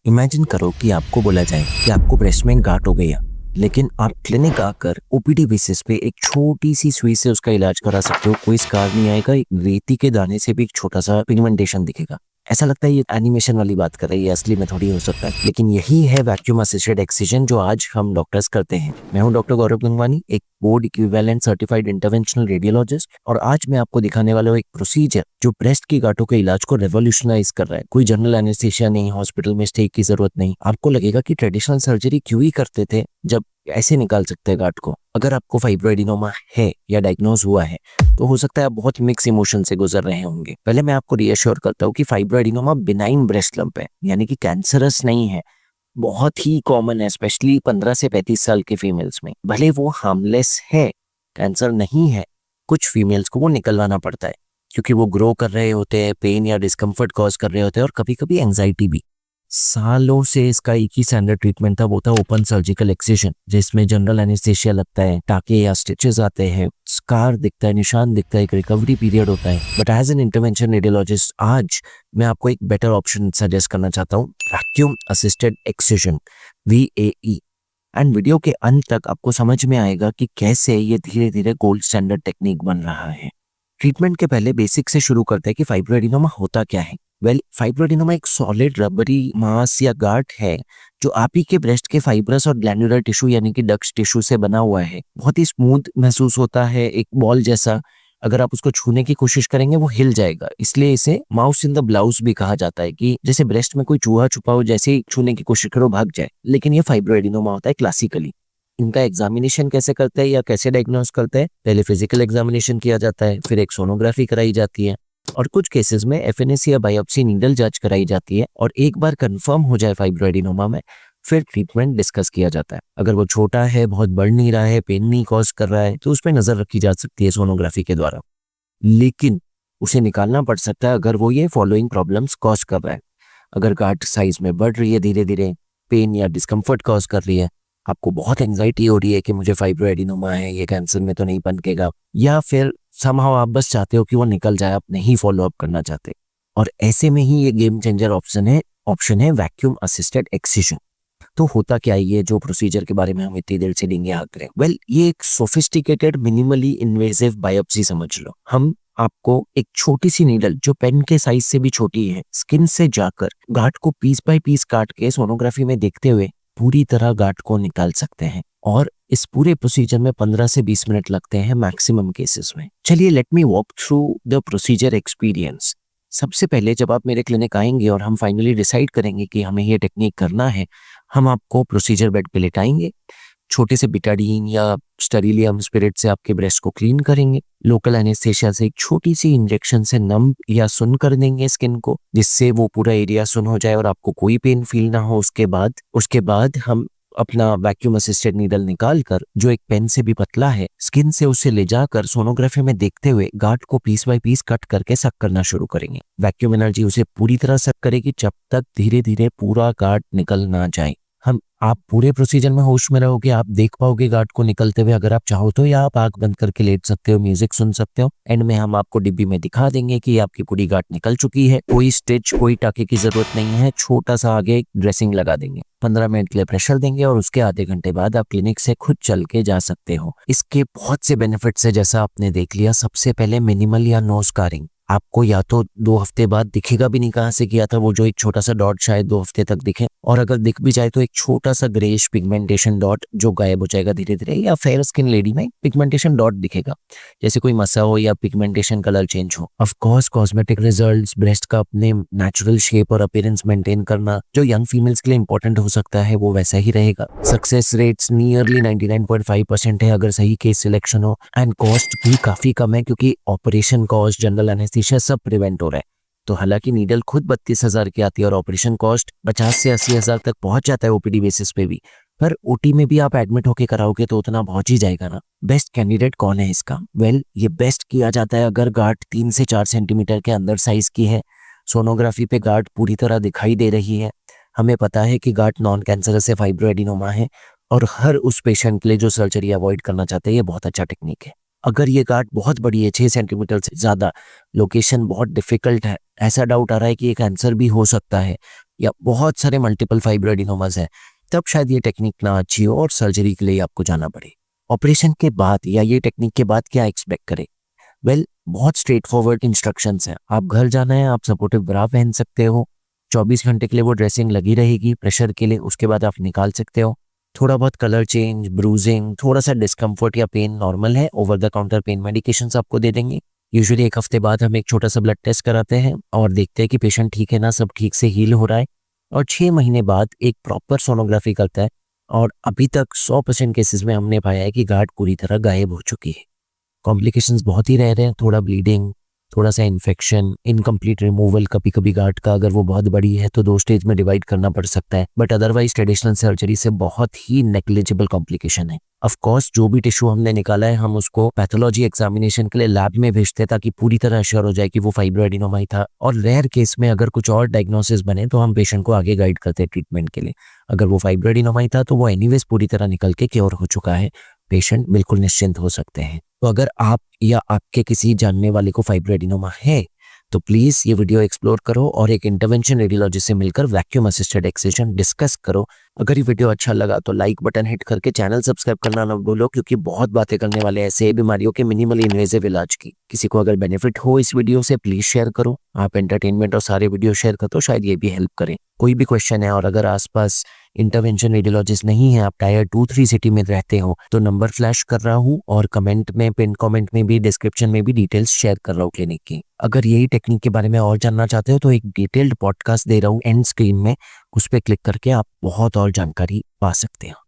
Imagine करो कि आपको बोला जाए कि आपको ब्रेस्ट में गांठ हो गया, लेकिन आप क्लिनिक आकर ओपीडी बेसिस पे एक छोटी सी सुई से उसका इलाज करा सकते हो। कोई स्कार नहीं आएगा, एक रेती के दाने से भी एक छोटा सा पिगमेंटेशन दिखेगा। ऐसा लगता है ये एनिमेशन वाली बात कर रही है, असली में थोड़ी हो सकता है, लेकिन यही है वैक्यूम असिस्टेड एक्सिजन जो आज हम डॉक्टर्स करते हैं। मैं हूं डॉक्टर गौरव गंगवानी, एक board equivalent certified interventional radiologist, और आज मैं आपको दिखाने वाला हूं एक प्रोसीजर जो ब्रेस्ट की गांठों के इलाज को रेवोल्यूशनाइज कर रहा है। कोई जनरल एनेस्थीसिया नहीं, हॉस्पिटल में स्टे की जरूरत नहीं। आपको लगेगा कि ट्रेडिशनल सर्जरी क्यों ही करते थे जब ऐसे निकाल सकते हैं गांठ को। अगर आपको फाइब्रोएडिनोमा है या डायग्नोज हुआ है तो हो सकता है आप बहुत मिक्स इमोशन से गुजर रहे होंगे। पहले मैं आपको रीअश्योर करता हूँ कि फाइब्रोएडिनोमा बिनाइन ब्रेस्ट लंप है, यानी कि कैंसरस नहीं है। बहुत ही कॉमन है, स्पेशली 15 से 35 साल के फीमेल्स में। भले वो हार्मलेस है, कैंसर नहीं है, कुछ फीमेल्स को वो निकलवाना पड़ता है क्योंकि वो ग्रो कर रहे होते हैं, पेन या डिस्कम्फर्ट कॉज कर रहे होते हैं, और कभी कभी एंजाइटी भी। सालों से इसका एक ही स्टैंडर्ड ट्रीटमेंट था, वो था ओपन सर्जिकल एक्सिजन, जिसमें जनरल एनेस्थीसिया लगता है, टाके या स्टिचेस आते हैं, स्कार दिखता है, निशान दिखता है, एक रिकवरी पीरियड होता है। But as an intervention radiologist आज मैं आपको एक बेटर ऑप्शन सजेस्ट करना चाहता हूँ, vacuum assisted excision, VAE। And video के अंत तक आपको समझ में आएगा कि कैसे ये धीरे धीरे गोल्ड स्टैंडर्ड टेक्निक बन रहा है। ट्रीटमेंट के पहले बेसिक से शुरू करते हैं कि फाइब्रोएडिनोमा होता क्या है। फाइब्रोएडिनोमा एक सॉलिड रबरी मास या गांठ है जो आप ही के ब्रेस्ट के फाइब्रस और ग्लैंडुलर टिश्यू यानी कि डक्ट टिश्यू से बना हुआ है। बहुत ही स्मूथ महसूस होता है, एक बॉल जैसा। अगर आप उसको छूने की कोशिश करेंगे वो हिल जाएगा, इसलिए इसे माउस इन द ब्लाउज भी कहा जाता है, कि जैसे ब्रेस्ट में कोई चूहा छुपा हो, जैसे ही छूने की कोशिश करो भाग जाए। लेकिन ये फाइब्रोएडिनोमा होता है क्लासिकली। इनका एग्जामिनेशन कैसे करते हैं या कैसे डायग्नोस करते हैं? पहले फिजिकल एग्जामिनेशन किया जाता है, फिर एक सोनोग्राफी कराई जाती है, और कुछ केसेस में FNAC या बायोप्सी नीडल जांच कराई जाती है। और एक बार कंफर्म हो जाए फाइब्रोएडिनोमा में, फिर ट्रीटमेंट डिस्कस किया जाता है। अगर वो छोटा है, बहुत बढ़ नहीं रहा है, पेन नहीं कॉज कर रहा है, तो उस पर नजर रखी जा सकती है सोनोग्राफी के द्वारा। लेकिन उसे निकालना पड़ सकता है अगर वो ये फॉलोइंग प्रॉब्लम्स कॉज कर रहा है। अगर गांठ साइज में बढ़ रही है धीरे धीरे, पेन या डिस्कम्फर्ट कॉज कर रही है, आपको बहुत एंजाइटी हो रही है कि मुझे फाइब्रोएडिनोमा है, ये कैंसर में तो नहीं पनकेगा, या फिर समहाउ आप बस चाहते हो कि वो निकल जाए, आप नहीं फॉलो अप करना चाहते। और ऐसे में ही ये गेम चेंजर ऑप्शन है वैक्यूम असिस्टेड एक्सिजन। तो होता क्या है ये जो प्रोसीजर के बारे में हम इतनी देर से डींगे हाँक रहे हैं? ये एक सोफिस्टिकेटेड मिनिमली इन्वेसिव बायोप्सी समझ लो। हम आपको एक छोटी सी नीडल जो पेन के साइज से भी छोटी है, स्किन से जाकर गांठ को पीस बाय पीस काट के सोनोग्राफी में देखते हुए पूरी तरह गांठ को निकाल सकते हैं। और इस पूरे प्रोसीजर में 15 से 20 मिनट लगते हैं मैक्सिमम केसेस में। चलिए let me walk through the procedure experience. सबसे पहले जब आप मेरे क्लिनिक आएंगे और हम फाइनली डिसाइड करेंगे कि हमें ये टेक्निक करना है, हम आपको प्रोसीजर बेड पे लेटाएंगे, छोटे से बिटाडीन या स्टेरिलियम स्पिरिट से आपके ब्रेस्ट को क्लीन करेंगे, लोकल एनेस्थेशिया से एक छोटी सी इंजेक्शन से नम या सुन कर देंगे स्किन को, जिससे वो पूरा एरिया सुन हो जाए और आपको कोई पेन फील ना हो। उसके बाद हम अपना वैक्यूम असिस्टेड नीडल निकाल कर, जो एक पेन से भी पतला है, स्किन से उसे ले जाकर सोनोग्राफी में देखते हुए गांठ को पीस बाय पीस कट करके सक करना शुरू करेंगे। वैक्यूम एनर्जी उसे पूरी तरह सक करेगी जब तक धीरे धीरे पूरा गांठ निकल ना जाए। आप पूरे प्रोसीजर में होश में रहोगे, आप देख पाओगे गांठ को निकलते हुए अगर आप चाहो तो, या आप आंख बंद करके लेट सकते हो, म्यूजिक सुन सकते हो। एंड में हम आपको डिब्बी में दिखा देंगे कि आपकी पूरी गांठ निकल चुकी है। कोई स्टिच, कोई टाके की जरूरत नहीं है, छोटा सा आगे ड्रेसिंग लगा देंगे, 15 मिनट के लिए प्रेशर देंगे, और उसके आधे घंटे बाद आप क्लिनिक से खुद चल के जा सकते हो। इसके बहुत से बेनिफिट्स है, जैसा आपने देख लिया। सबसे पहले मिनिमल या नो स्कारिंग। आपको या तो 2 हफ्ते बाद दिखेगा भी नहीं कहाँ से किया था, वो जो एक छोटा सा डॉट शायद 2 हफ्ते तक दिखे, और अगर दिख भी जाए तो एक छोटा सा ग्रेश पिगमेंटेशन डॉट जो गायब हो जाएगा धीरे धीरे, या फेयर स्किन लेडी में पिगमेंटेशन डॉट दिखेगा, जैसे कोई मसा हो या पिगमेंटेशन कलर चेंज हो। Of course cosmetic results, breast का अपने नेचुरल शेप और अपीयरेंस मेंटेन करना जो यंग फीमेल्स के लिए इंपॉर्टेंट हो सकता है, वो वैसा ही रहेगा। सक्सेस रेट्स नियरली 99.5% है अगर सही केस सिलेक्शन हो। एंड कॉस्ट भी काफी कम है क्योंकि ऑपरेशन कॉस्ट, जनरल एनेस्थीसिया सब प्रिवेंट हो रहा है। तो हालांकि नीडल खुद 32,000 की आती है और ऑपरेशन कॉस्ट 50 से 80,000 तक पहुंच जाता है ओपीडी बेसिस पे भी, पर ओटी में भी आप एडमिट होके कराओगे तो उतना पहुंच ही जाएगा ना। बेस्ट कैंडिडेट कौन है इसका? ये बेस्ट किया जाता है अगर गांठ 3 से 4 सेंटीमीटर के अंदर साइज की है, सोनोग्राफी पे गांठ पूरी तरह दिखाई दे रही है, हमें पता है कि गांठ नॉन कैंसरस से फाइब्रोएडिनोमा है, और हर उस पेशेंट के लिए जो सर्जरी अवॉइड करना चाहते हैं, ये बहुत अच्छा टेक्निक है। अगर ये गांठ बहुत बड़ी है, 6 सेंटीमीटर से ज्यादा, लोकेशन बहुत डिफिकल्ट है, ऐसा डाउट आ रहा है कि ये कैंसर भी हो सकता है या बहुत सारे मल्टीपल फाइब्रोएडिनोमास है, तब शायद ये टेक्निक ना अच्छी हो और सर्जरी के लिए आपको जाना पड़े। ऑपरेशन के बाद या ये टेक्निक के बाद क्या एक्सपेक्ट करें? वेल, बहुत स्ट्रेट फॉरवर्ड इंस्ट्रक्शंस हैं। आप घर जाना है, आप सपोर्टिव ब्रा पहन सकते हो, 24 घंटे के लिए वो ड्रेसिंग लगी रहेगी प्रेशर के लिए, उसके बाद आप निकाल सकते हो। थोड़ा बहुत कलर चेंज, ब्रूजिंग, थोड़ा सा डिस्कम्फर्ट या पेन नॉर्मल है, over the counter pain medications आपको दे देंगे। यूजुअली 1 हफ्ते बाद हम एक छोटा सा ब्लड टेस्ट कराते हैं और देखते हैं कि पेशेंट ठीक है ना, सब ठीक से हील हो रहा है, और 6 महीने बाद एक प्रॉपर सोनोग्राफी करता है। और अभी तक 100% केसेस में हमने पाया है कि गांठ पूरी तरह गायब हो चुकी है। कॉम्प्लिकेशंस बहुत ही रह रहे हैं, थोड़ा ब्लीडिंग, थोड़ा सा इन्फेक्शन, इनकम्प्लीट रिमूवल, कभी कभी गांठ का अगर वो बहुत बड़ी है तो 2 स्टेज में डिवाइड करना पड़ सकता है, बट अदरवाइज ट्रेडिशनल सर्जरी से बहुत ही नेग्लिजिबल कॉम्प्लिकेशन है। ऑफ कोर्स जो भी टिश्यू हमने निकाला है हम उसको पैथोलॉजी एग्जामिनेशन के लिए लैब में भेजते हैं ताकि पूरी तरह श्योर हो जाए कि वो फाइब्रोएडिनोमा ही था, और रेयर केस में अगर कुछ और डायग्नोसिस बने तो हम पेशेंट को आगे गाइड करते हैं ट्रीटमेंट के लिए। अगर वो फाइब्रोएडिनोमा ही था तो वो एनीवेज पूरी तरह निकल के क्योर हो चुका है, पेशेंट बिल्कुल निश्चिंत हो सकते हैं। तो अगर आप या आपके किसी जानने वाले को फाइब्रोएडिनोमा है तो प्लीज ये वीडियो एक्सप्लोर करो और एक इंटरवेंशन रेडियोलॉजिस्ट से मिलकर वैक्यूम असिस्टेड एक्सिजन डिस्कस करो। अगर ये वीडियो अच्छा लगा तो लाइक बटन हिट करके चैनल सब्सक्राइब करना ना भूलो, क्योंकि बहुत बातें करने वाले ऐसे बीमारियों के मिनिमली इन्वेजिव इलाज की। किसी को अगर बेनिफिट हो इस वीडियो से प्लीज शेयर करो। आप एंटरटेनमेंट और सारे वीडियो शेयर कर तो शायद ये भी हेल्प करें। कोई भी क्वेश्चन है और अगर आसपास इंटरवेंशन रेडियोलॉजिस्ट नहीं है, आप टायर 2-3 सिटी में रहते हो, तो नंबर फ्लैश कर रहा हूँ और कमेंट में, पिन कमेंट में भी, डिस्क्रिप्शन में भी डिटेल्स शेयर कर रहा हूँ क्लिनिक की। अगर यही टेक्निक के बारे में और जानना चाहते हो तो एक डिटेल्ड पॉडकास्ट दे रहा हूँ एंड स्क्रीन में, उस पर क्लिक करके आप बहुत और जानकारी पा सकते हो।